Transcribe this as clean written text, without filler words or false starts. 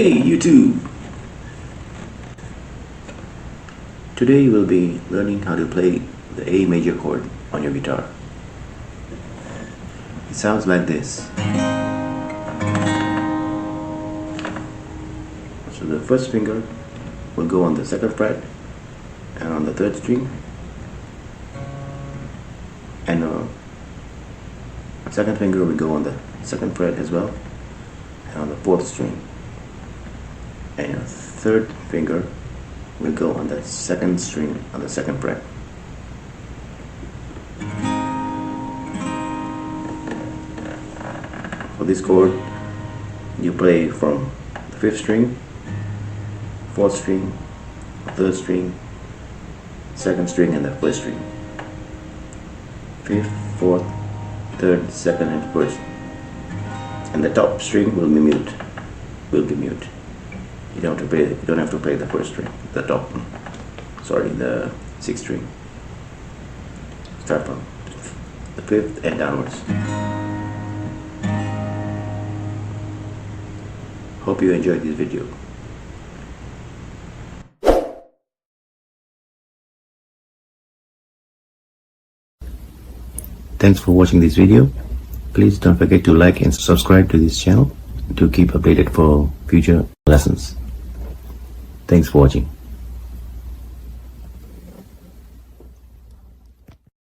Hey YouTube! Today we'll be learning how to play the A major chord on your guitar. It sounds like this. So the first finger will go on the second fret and on the third string, and the second finger will go on the second fret as well and on the fourth string, and your third finger will go on the second string on the second fret. For this chord, you play from the fifth string, fourth string, third string, second string, and the first string. Fifth, fourth, third, second, and first. And the top string will be mute. You don't have to play the first string, the top one. Sorry, the sixth string. Start from the fifth and downwards. Hope you enjoyed this video. Thanks for watching this video. Please don't forget to like and subscribe to this channel to keep updated for future lessons. Thanks for watching.